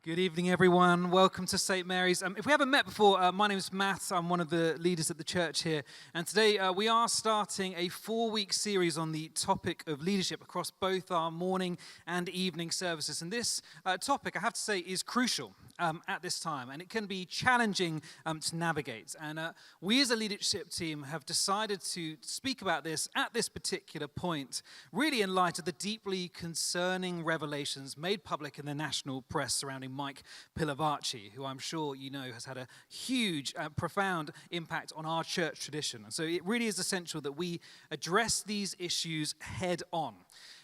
Good evening, everyone. Welcome to St. Mary's. If we haven't met before, my name is Matt. I'm one of the leaders at the church here. And today we are starting a 4-week series on the topic of leadership across both our morning and evening services. And this topic, I have to say, is crucial at this time. And it can be challenging to navigate. And we as a leadership team have decided to speak about this at this particular point, really in light of the deeply concerning revelations made public in the national press surrounding Mike Pilavachi, who I'm sure you know has had a huge, profound impact on our church tradition. And so it really is essential that we address these issues head on.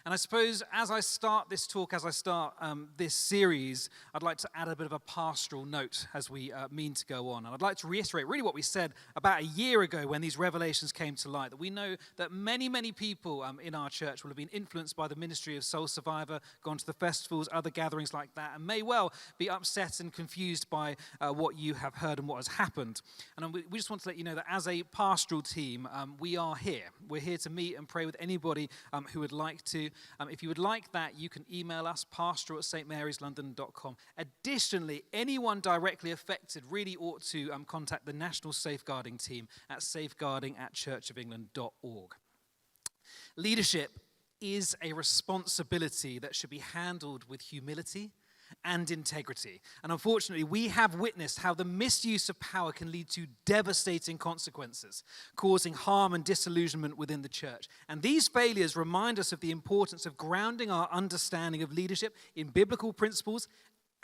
And I suppose as I start this talk, as I start this series, I'd like to add a bit of a pastoral note as we mean to go on. And I'd like to reiterate really what we said about a year ago when these revelations came to light, that we know that many, many people in our church will have been influenced by the ministry of Soul Survivor, gone to the festivals, other gatherings like that, and may well be upset and confused by what you have heard and what has happened. And we just want to let you know that as a pastoral team, we are here. We're here to meet and pray with anybody who would like to. If you would like that, you can email us, pastoral@stmarieslondon.com. Additionally, anyone directly affected really ought to contact the National Safeguarding Team at safeguarding@churchofengland.org. Leadership is a responsibility that should be handled with humility and integrity. And unfortunately, we have witnessed how the misuse of power can lead to devastating consequences, causing harm and disillusionment within the church. And these failures remind us of the importance of grounding our understanding of leadership in biblical principles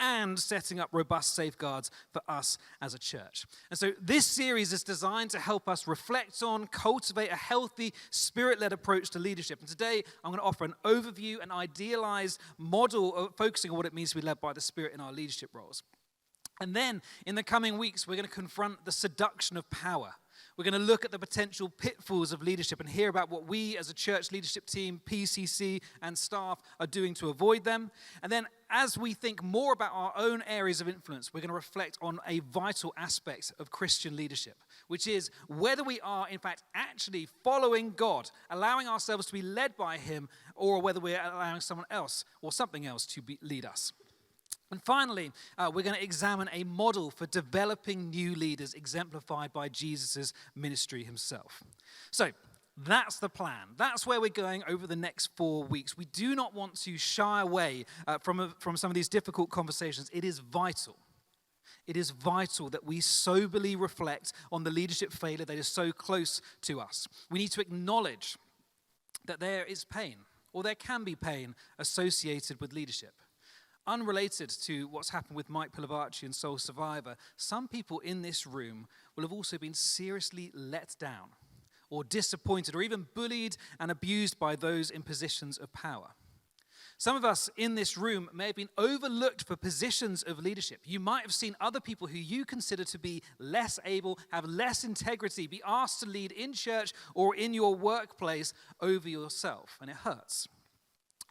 and setting up robust safeguards for us as a church. And so this series is designed to help us reflect on, cultivate a healthy, spirit-led approach to leadership. And today, I'm going to offer an overview, an idealized model of focusing on what it means to be led by the Spirit in our leadership roles. And then, in the coming weeks, we're going to confront the seduction of power. We're going to look at the potential pitfalls of leadership and hear about what we as a church leadership team, PCC, and staff are doing to avoid them. And then as we think more about our own areas of influence, we're going to reflect on a vital aspect of Christian leadership, which is whether we are, in fact, actually following God, allowing ourselves to be led by Him, or whether we're allowing someone else or something else to lead us. And finally, we're going to examine a model for developing new leaders exemplified by Jesus' ministry himself. So that's the plan. That's where we're going over the next 4 weeks. We do not want to shy away from some of these difficult conversations. It is vital. It is vital that we soberly reflect on the leadership failure that is so close to us. We need to acknowledge that there is pain, or there can be pain associated with leadership. Unrelated to what's happened with Mike Pilavachi and Soul Survivor, some people in this room will have also been seriously let down or disappointed or even bullied and abused by those in positions of power. Some of us in this room may have been overlooked for positions of leadership. You might have seen other people who you consider to be less able, have less integrity, be asked to lead in church or in your workplace over yourself, and it hurts.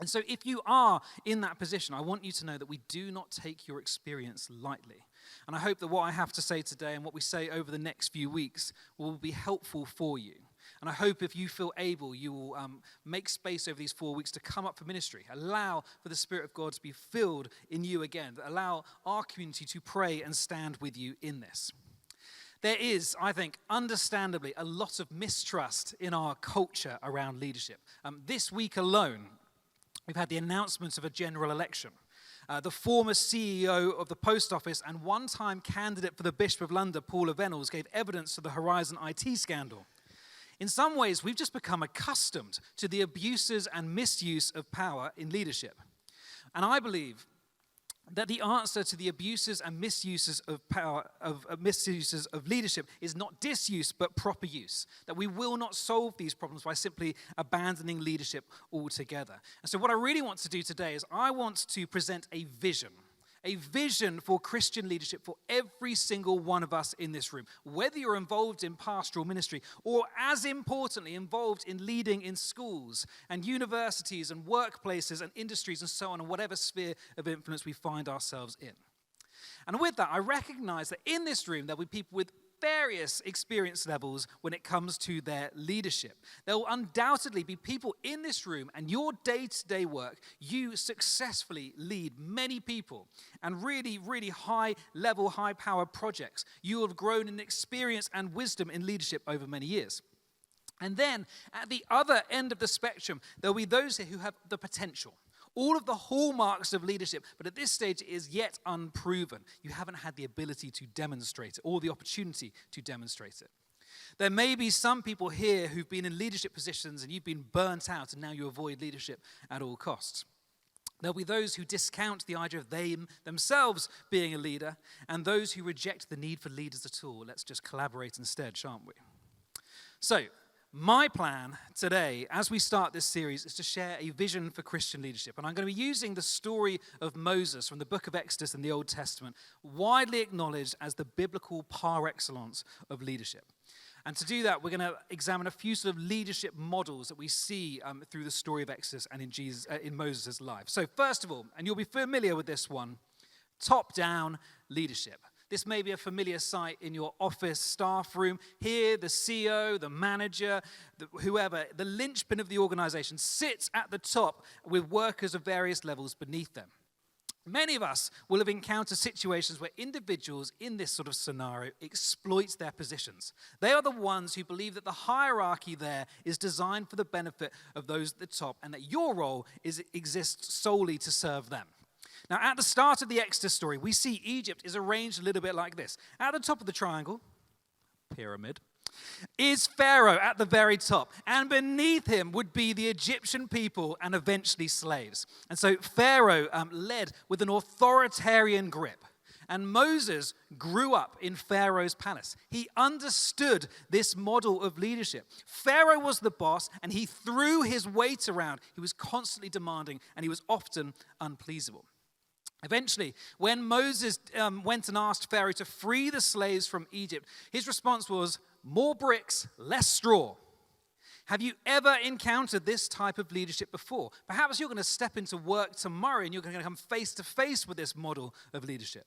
And so if you are in that position, I want you to know that we do not take your experience lightly. And I hope that what I have to say today and what we say over the next few weeks will be helpful for you. And I hope if you feel able, you will make space over these 4 weeks to come up for ministry. Allow for the Spirit of God to be filled in you again. Allow our community to pray and stand with you in this. There is, I think, understandably, a lot of mistrust in our culture around leadership. This week alone, we've had the announcement of a general election. The former CEO of the Post Office and one-time candidate for the Bishop of London, Paula Venables, gave evidence to the Horizon IT scandal. In some ways, we've just become accustomed to the abuses and misuse of power in leadership. And I believe that the answer to the abuses and misuses of power, misuses of leadership, is not disuse but proper use. That we will not solve these problems by simply abandoning leadership altogether. And so what I really want to do today is I want to present a vision for Christian leadership for every single one of us in this room, whether you're involved in pastoral ministry or, as importantly, involved in leading in schools and universities and workplaces and industries and so on, and whatever sphere of influence we find ourselves in. And with that, I recognize that in this room, there'll be people with various experience levels when it comes to their leadership. There will undoubtedly be people in this room, and your day-to-day work, you successfully lead many people and really, really high-level, high-power projects. You have grown in experience and wisdom in leadership over many years. And then, at the other end of the spectrum, there will be those here who have the potential. All of the hallmarks of leadership, but at this stage it is yet unproven. You haven't had the ability to demonstrate it or the opportunity to demonstrate it. There may be some people here who've been in leadership positions and you've been burnt out and now you avoid leadership at all costs. There'll be those who discount the idea of themselves being a leader and those who reject the need for leaders at all. Let's just collaborate instead, shan't we? So, my plan today, as we start this series, is to share a vision for Christian leadership. And I'm going to be using the story of Moses from the book of Exodus in the Old Testament, widely acknowledged as the biblical par excellence of leadership. And to do that, we're going to examine a few sort of leadership models that we see through the story of Exodus and in Moses' life. So first of all, and you'll be familiar with this one, top-down leadership. This may be a familiar sight in your office staff room. Here, the CEO, the manager, whoever, the linchpin of the organization sits at the top with workers of various levels beneath them. Many of us will have encountered situations where individuals in this sort of scenario exploit their positions. They are the ones who believe that the hierarchy there is designed for the benefit of those at the top and that your role exists solely to serve them. Now, at the start of the Exodus story, we see Egypt is arranged a little bit like this. At the top of the triangle, pyramid, is Pharaoh at the very top. And beneath him would be the Egyptian people and eventually slaves. And so Pharaoh led with an authoritarian grip. And Moses grew up in Pharaoh's palace. He understood this model of leadership. Pharaoh was the boss, and he threw his weight around. He was constantly demanding, and he was often unpleasable. Eventually, when Moses went and asked Pharaoh to free the slaves from Egypt, his response was, more bricks, less straw. Have you ever encountered this type of leadership before? Perhaps you're going to step into work tomorrow and you're going to come face to face with this model of leadership.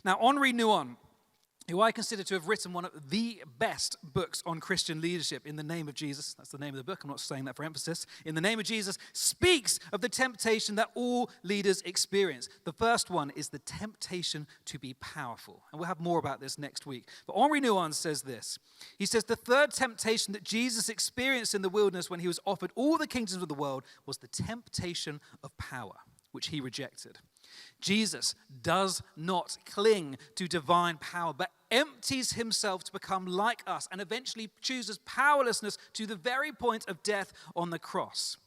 Now, Henri Nouwen, who I consider to have written one of the best books on Christian leadership, In the Name of Jesus, that's the name of the book, I'm not saying that for emphasis, In the Name of Jesus, speaks of the temptation that all leaders experience. The first one is the temptation to be powerful. And we'll have more about this next week. But Henri Nouwen says this. He says, the third temptation that Jesus experienced in the wilderness when he was offered all the kingdoms of the world was the temptation of power, which he rejected. Jesus does not cling to divine power, but empties himself to become like us and eventually chooses powerlessness to the very point of death on the cross.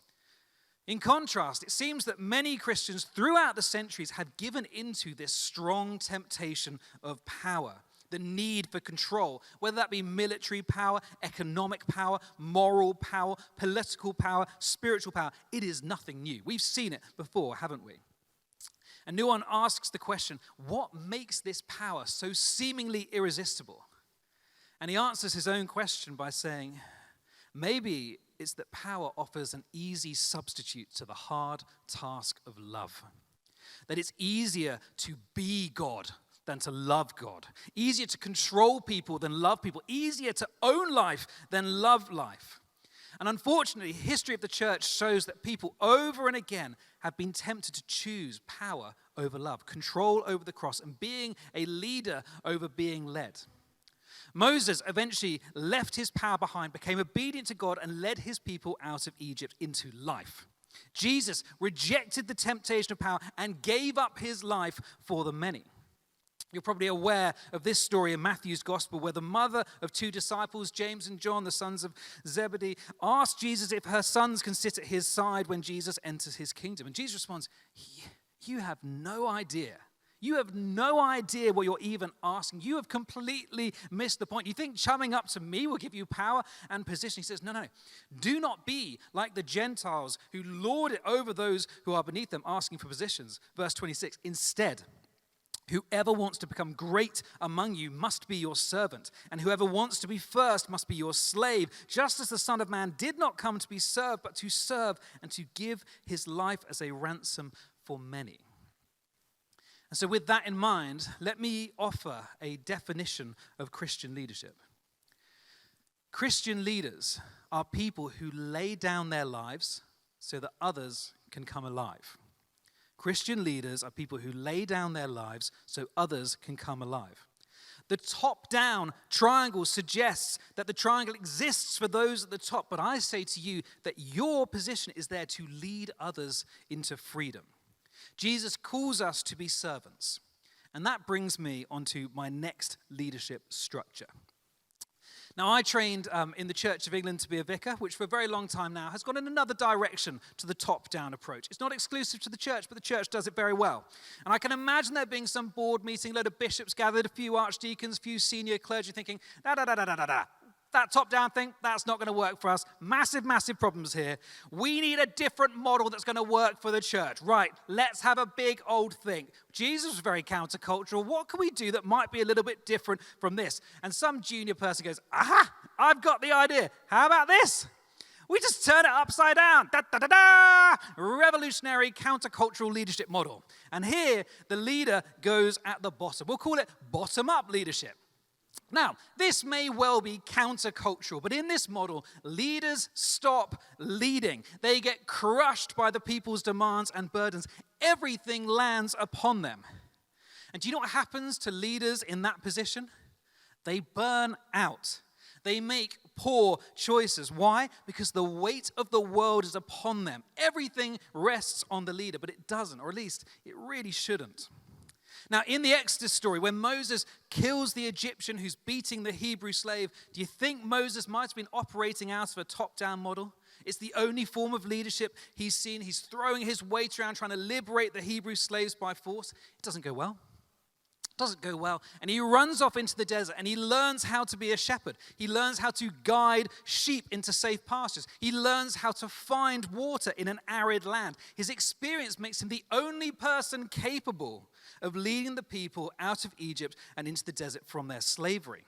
In contrast, it seems that many Christians throughout the centuries have given into this strong temptation of power, the need for control, whether that be military power, economic power, moral power, political power, spiritual power. It is nothing new. We've seen it before, haven't we? And Nouwen asks the question, what makes this power so seemingly irresistible? And he answers his own question by saying, maybe it's that power offers an easy substitute to the hard task of love. That it's easier to be God than to love God. Easier to control people than love people. Easier to own life than love life. And unfortunately, history of the church shows that people over and again have been tempted to choose power over love, control over the cross, and being a leader over being led. Moses eventually left his power behind, became obedient to God, and led his people out of Egypt into life. Jesus rejected the temptation of power and gave up his life for the many. You're probably aware of this story in Matthew's gospel where the mother of two disciples, James and John, the sons of Zebedee, asked Jesus if her sons can sit at his side when Jesus enters his kingdom. And Jesus responds, you have no idea. You have no idea what you're even asking. You have completely missed the point. You think chumming up to me will give you power and position. He says, no. Do not be like the Gentiles who lord it over those who are beneath them, asking for positions. Verse 26, instead, whoever wants to become great among you must be your servant, and whoever wants to be first must be your slave, just as the Son of Man did not come to be served, but to serve and to give his life as a ransom for many. So with that in mind, let me offer a definition of Christian leadership. Christian leaders are people who lay down their lives so that others can come alive. Christian leaders are people who lay down their lives so others can come alive. The top-down triangle suggests that the triangle exists for those at the top, but I say to you that your position is there to lead others into freedom. Jesus calls us to be servants, and that brings me onto my next leadership structure. Now, I trained in the Church of England to be a vicar, which for a very long time now has gone in another direction to the top-down approach. It's not exclusive to the church, but the church does it very well. And I can imagine there being some board meeting, a load of bishops gathered, a few archdeacons, a few senior clergy thinking, that top-down thing, that's not going to work for us. Massive, massive problems here. We need a different model that's going to work for the church. Right, let's have a big old think. Jesus was very countercultural. What can we do that might be a little bit different from this? And some junior person goes, aha, I've got the idea. How about this? We just turn it upside down. Revolutionary countercultural leadership model. And here, the leader goes at the bottom. We'll call it bottom-up leadership. Now, this may well be countercultural, but in this model, leaders stop leading. They get crushed by the people's demands and burdens. Everything lands upon them. And do you know what happens to leaders in that position? They burn out. They make poor choices. Why? Because the weight of the world is upon them. Everything rests on the leader, but it doesn't, or at least it really shouldn't. Now, in the Exodus story, when Moses kills the Egyptian who's beating the Hebrew slave, do you think Moses might have been operating out of a top-down model? It's the only form of leadership he's seen. He's throwing his weight around, trying to liberate the Hebrew slaves by force. It doesn't go well. Doesn't go well. And he runs off into the desert and he learns how to be a shepherd. He learns how to guide sheep into safe pastures. He learns how to find water in an arid land. His experience makes him the only person capable of leading the people out of Egypt and into the desert from their slavery.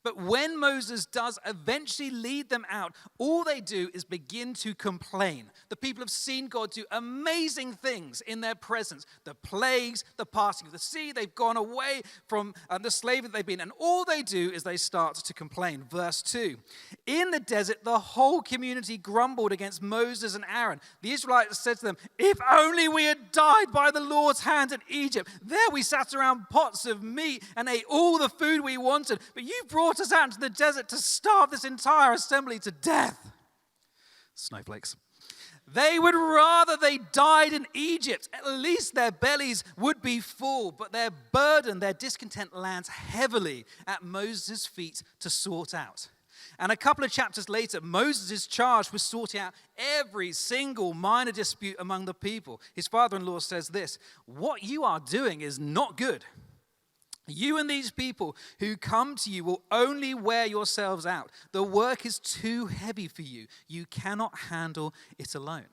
But when Moses does eventually lead them out, all they do is begin to complain. The people have seen God do amazing things in their presence. The plagues, the parting of the sea, they've gone away from the slavery that they've been. And all they do is they start to complain. Verse 2, in the desert, the whole community grumbled against Moses and Aaron. The Israelites said to them, if only we had died by the Lord's hand in Egypt. There we sat around pots of meat and ate all the food we wanted. But you brought us out into the desert to starve this entire assembly to death. Snowflakes. They would rather they died in Egypt. At least their bellies would be full, but their burden, their discontent lands heavily at Moses' feet to sort out. And a couple of chapters later, Moses is charged with sorting out every single minor dispute among the people. His father-in-law says this, what you are doing is not good. You and these people who come to you will only wear yourselves out. The work is too heavy for you. You cannot handle it alone.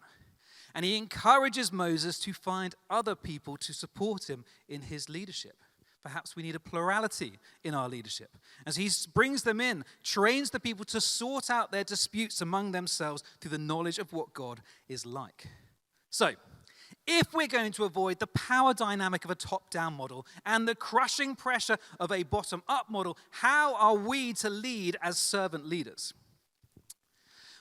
And he encourages Moses to find other people to support him in his leadership. Perhaps we need a plurality in our leadership. As he brings them in, trains the people to sort out their disputes among themselves through the knowledge of what God is like. So, if we're going to avoid the power dynamic of a top-down model and the crushing pressure of a bottom-up model, how are we to lead as servant leaders?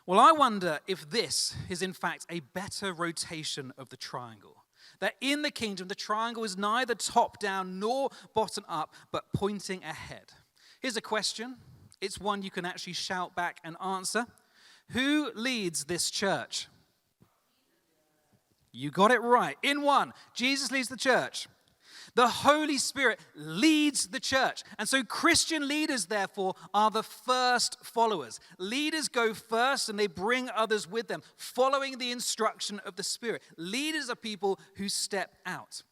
Well, I wonder if this is in fact a better rotation of the triangle. That in the kingdom, the triangle is neither top-down nor bottom-up, but pointing ahead. Here's a question. It's one you can actually shout back and answer. Who leads this church? You got it right. In one, Jesus leads the church. The Holy Spirit leads the church. And so Christian leaders, therefore, are the first followers. Leaders go first and they bring others with them, following the instruction of the Spirit. Leaders are people who step out.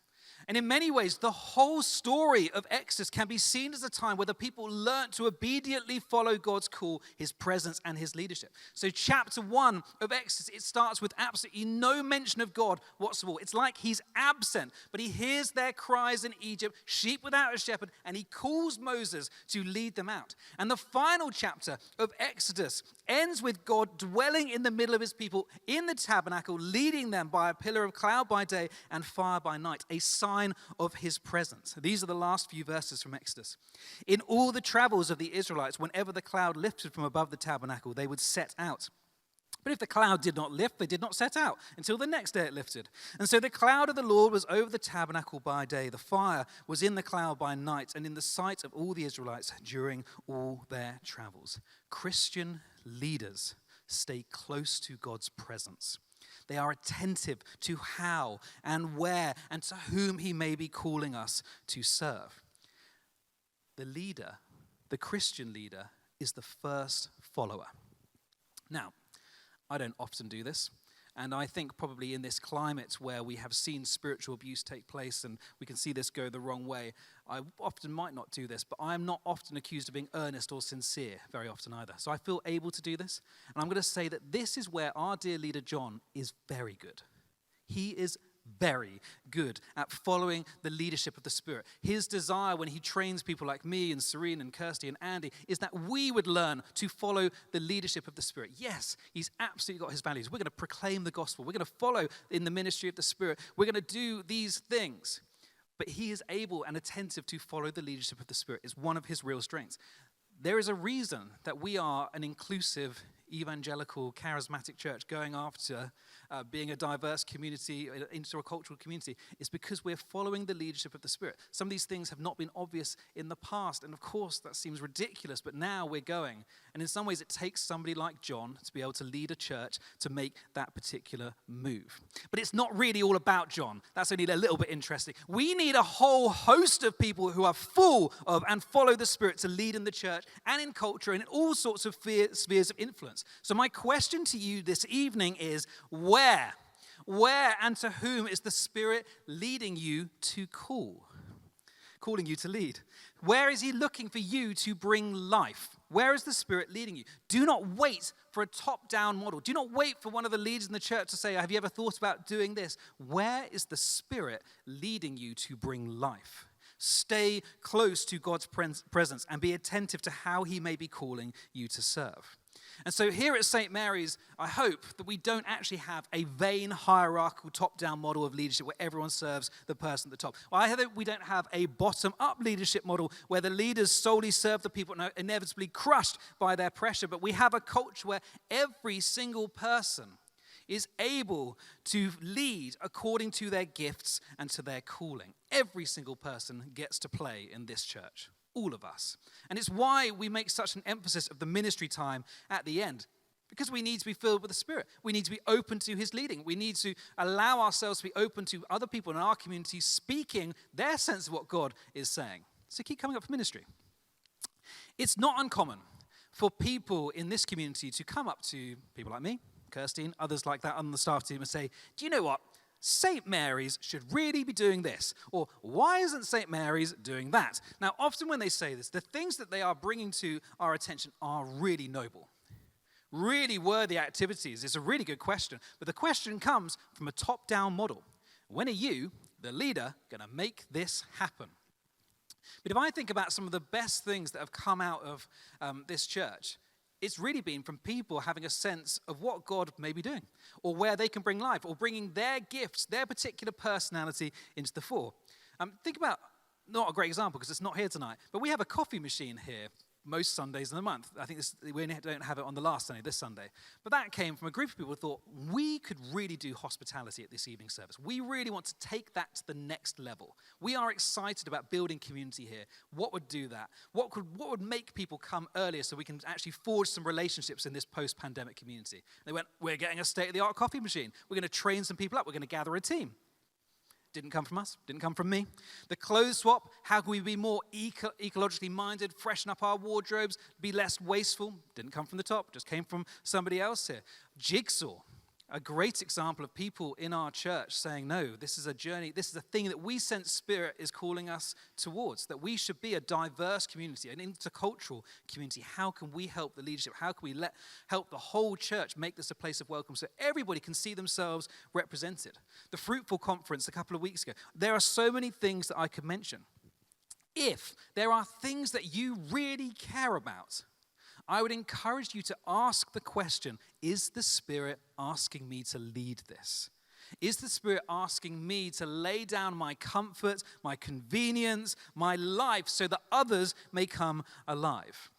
And in many ways, the whole story of Exodus can be seen as a time where the people learnt to obediently follow God's call, his presence, and his leadership. So chapter 1 of Exodus, it starts with absolutely no mention of God whatsoever. It's like he's absent, but he hears their cries in Egypt, sheep without a shepherd, and he calls Moses to lead them out. And the final chapter of Exodus ends with God dwelling in the middle of his people in the tabernacle, leading them by a pillar of cloud by day and fire by night, a sign sign of his presence. These are the last few verses from Exodus. In all the travels of the Israelites, whenever the cloud lifted from above the tabernacle, they would set out. But if the cloud did not lift, they did not set out until the next day it lifted. And so the cloud of the Lord was over the tabernacle by day. The fire was in the cloud by night, and in the sight of all the Israelites during all their travels. Christian leaders stay close to God's presence. They are attentive to how and where and to whom he may be calling us to serve. The leader, the Christian leader, is the first follower. Now, I don't often do this, and I think probably in this climate where we have seen spiritual abuse take place and we can see this go the wrong way, I often might not do this, but I am not often accused of being earnest or sincere very often either. So I feel able to do this, and I'm going to say that this is where our dear leader John is very good. He is very good at following the leadership of the Spirit. His desire when he trains people like me and Serene and Kirsty and Andy is that we would learn to follow the leadership of the Spirit. Yes, he's absolutely got his values. We're going to proclaim the gospel. We're going to follow in the ministry of the Spirit. We're going to do these things. But he is able and attentive to follow the leadership of the Spirit. It's one of his real strengths. There is a reason that we are an inclusive, evangelical, charismatic church going after being a diverse community, intercultural community. It's because we're following the leadership of the Spirit. Some of these things have not been obvious in the past, and of course that seems ridiculous, but now we're going. And in some ways it takes somebody like John to be able to lead a church to make that particular move. But it's not really all about John. That's only a little bit interesting. We need a whole host of people who are full of and follow the Spirit to lead in the church and in culture and in all sorts of spheres of influence. So my question to you this evening is, where and to whom is the Spirit leading you to calling you to lead? Where is he looking for you to bring life? Where is the Spirit leading you? Do not wait for a top-down model. Do not wait for one of the leaders in the church to say, have you ever thought about doing this? Where is the Spirit leading you to bring life? Stay close to God's presence and be attentive to how he may be calling you to serve. And so here at St. Mary's, I hope that we don't actually have a vain hierarchical top-down model of leadership where everyone serves the person at the top. Well, I hope we don't have a bottom-up leadership model where the leaders solely serve the people and are inevitably crushed by their pressure. But we have a culture where every single person is able to lead according to their gifts and to their calling. Every single person gets to play in this church. All of us. And it's why we make such an emphasis of the ministry time at the end. Because we need to be filled with the Spirit. We need to be open to his leading. We need to allow ourselves to be open to other people in our community speaking their sense of what God is saying. So keep coming up for ministry. It's not uncommon for people in this community to come up to people like me, Kirsty, and others like that on the staff team and say, do you know what? St. Mary's should really be doing this. Or why isn't St. Mary's doing that? Now, often when they say this, the things that they are bringing to our attention are really noble, really worthy activities. It's a really good question. But the question comes from a top-down model. When are you, the leader, going to make this happen? But if I think about some of the best things that have come out of this church, it's really been from people having a sense of what God may be doing, or where they can bring life, or bringing their gifts, their particular personality into the fore. Think about, not a great example because it's not here tonight, but we have a coffee machine here most Sundays in the month. I think we don't have it on the last Sunday, this Sunday. But that came from a group of people who thought, we could really do hospitality at this evening service. We really want to take that to the next level. We are excited about building community here. What would do that? What would make people come earlier so we can actually forge some relationships in this post-pandemic community? They went, we're getting a state-of-the-art coffee machine. We're going to train some people up. We're going to gather a team. Didn't come from us, didn't come from me. The clothes swap, how can we be more ecologically minded, freshen up our wardrobes, be less wasteful? Didn't come from the top, just came from somebody else here. Jigsaw, a great example of people in our church saying, no, this is a journey, this is a thing that we sense Spirit is calling us towards, that we should be a diverse community, an intercultural community. How can we help the leadership? How can we help the whole church make this a place of welcome so everybody can see themselves represented? The Fruitful Conference a couple of weeks ago. There are so many things that I could mention. If there are things that you really care about, I would encourage you to ask the question, is the Spirit asking me to lead this? Is the Spirit asking me to lay down my comfort, my convenience, my life so that others may come alive?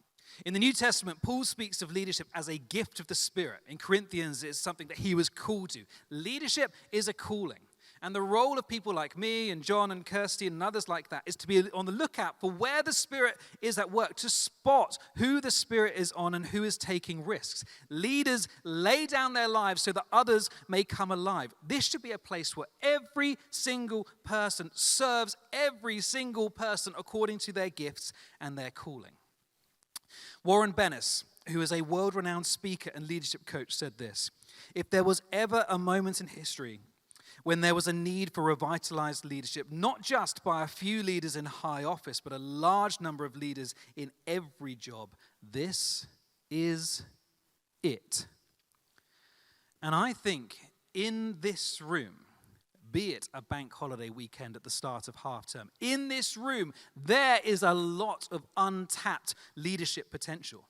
In the New Testament, Paul speaks of leadership as a gift of the Spirit. In Corinthians, it's something that he was called to. Leadership is a calling. And the role of people like me and John and Kirsty and others like that is to be on the lookout for where the Spirit is at work, to spot who the Spirit is on and who is taking risks. Leaders lay down their lives so that others may come alive. This should be a place where every single person serves every single person according to their gifts and their calling. Warren Bennis, who is a world-renowned speaker and leadership coach, said this: "If there was ever a moment in history when there was a need for revitalized leadership, not just by a few leaders in high office, but a large number of leaders in every job, this is it." And I think in this room, be it a bank holiday weekend at the start of half term, in this room, there is a lot of untapped leadership potential.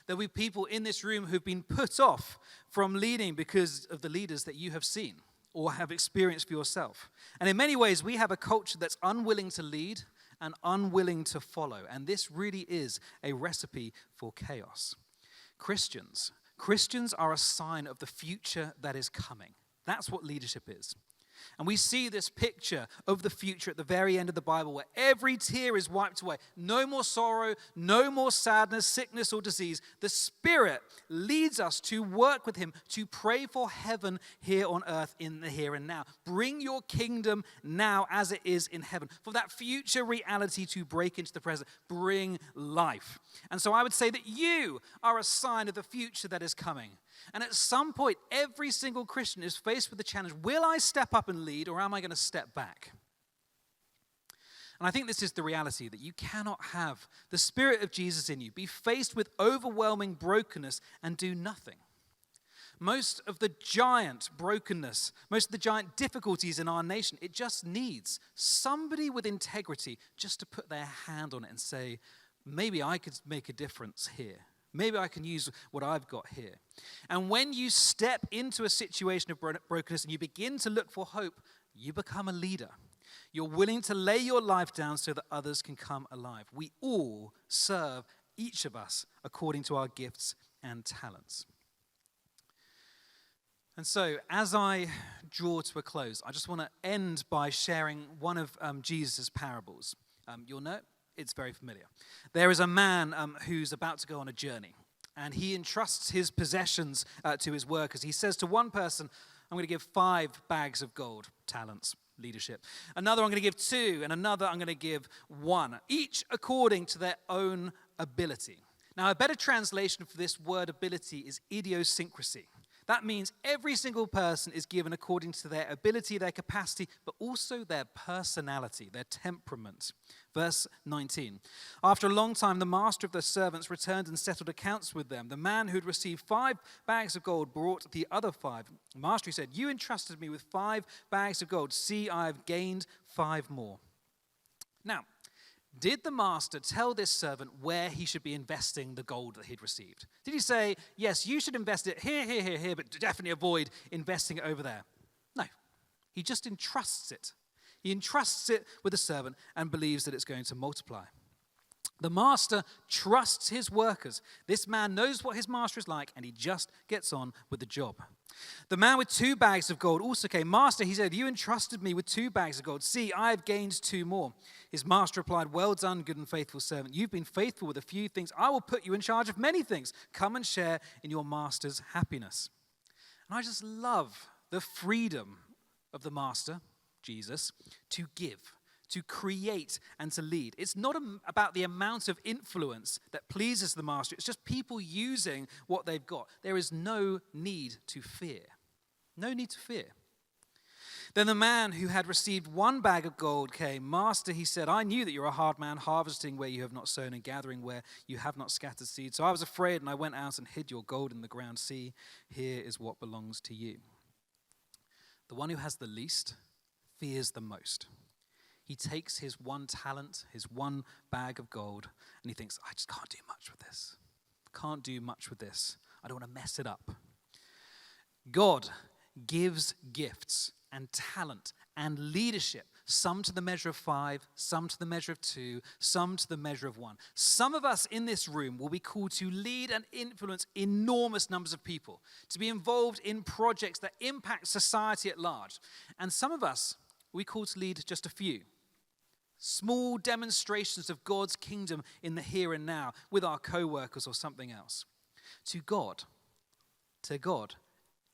There'll be people in this room who've been put off from leading because of the leaders that you have seen or have experienced for yourself. And in many ways, we have a culture that's unwilling to lead and unwilling to follow. And this really is a recipe for chaos. Christians are a sign of the future that is coming. That's what leadership is. And we see this picture of the future at the very end of the Bible where every tear is wiped away. No more sorrow, no more sadness, sickness, or disease. The Spirit leads us to work with Him, to pray for heaven here on earth in the here and now. Bring your kingdom now as it is in heaven. For that future reality to break into the present. Bring life. And so I would say that you are a sign of the future that is coming. And at some point, every single Christian is faced with the challenge, will I step up and lead, or am I going to step back? And I think this is the reality, that you cannot have the Spirit of Jesus in you, be faced with overwhelming brokenness, and do nothing. Most of the giant brokenness, most of the giant difficulties in our nation, it just needs somebody with integrity just to put their hand on it and say, maybe I could make a difference here. Maybe I can use what I've got here. And when you step into a situation of brokenness and you begin to look for hope, you become a leader. You're willing to lay your life down so that others can come alive. We all serve, each of us, according to our gifts and talents. And so, as I draw to a close, I just want to end by sharing one of Jesus' parables. You'll know it. It's very familiar. There is a man who's about to go on a journey, and he entrusts his possessions to his workers. He says to one person, I'm going to give 5 bags of gold, talents, leadership. Another, I'm going to give 2, and another, I'm going to give 1, each according to their own ability. Now, a better translation for this word ability is idiosyncrasy. That means every single person is given according to their ability, their capacity, but also their personality, their temperament. Verse 19. After a long time, the master of the servants returned and settled accounts with them. The man who had received 5 bags of gold brought the other 5. The master, he said, you entrusted me with 5 bags of gold. See, I have gained 5 more. Now, did the master tell this servant where he should be investing the gold that he'd received? Did he say, yes, you should invest it here, but definitely avoid investing it over there? No. He just entrusts it. He entrusts it with the servant and believes that it's going to multiply. The master trusts his workers. This man knows what his master is like, and he just gets on with the job. The man with 2 bags of gold also came. Master, he said, you entrusted me with 2 bags of gold. See, I have gained 2 more. His master replied, well done, good and faithful servant. You've been faithful with a few things. I will put you in charge of many things. Come and share in your master's happiness. And I just love the freedom of the master, Jesus, to give, to create, and to lead. It's not about the amount of influence that pleases the master. It's just people using what they've got. There is no need to fear. No need to fear. Then the man who had received 1 bag of gold came. Master, he said, I knew that you're a hard man, harvesting where you have not sown and gathering where you have not scattered seed. So I was afraid, and I went out and hid your gold in the ground. See, here is what belongs to you. The one who has the least fears the most. He takes his 1 talent, his 1 bag of gold, and he thinks, I just can't do much with this. Can't do much with this. I don't want to mess it up. God gives gifts and talent and leadership, some to the measure of 5, some to the measure of 2, some to the measure of 1. Some of us in this room will be called to lead and influence enormous numbers of people, to be involved in projects that impact society at large. And some of us will be called to lead just a few. Small demonstrations of God's kingdom in the here and now with our co-workers or something else. To God,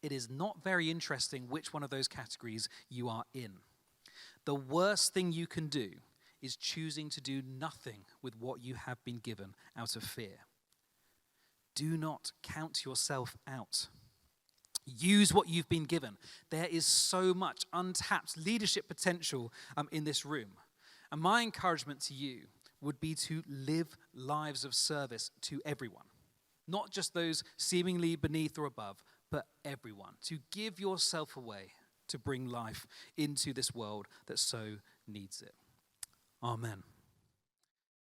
it is not very interesting which one of those categories you are in. The worst thing you can do is choosing to do nothing with what you have been given out of fear. Do not count yourself out. Use what you've been given. There is so much untapped leadership potential in this room. And my encouragement to you would be to live lives of service to everyone. Not just those seemingly beneath or above, but everyone. To give yourself away to bring life into this world that so needs it. Amen.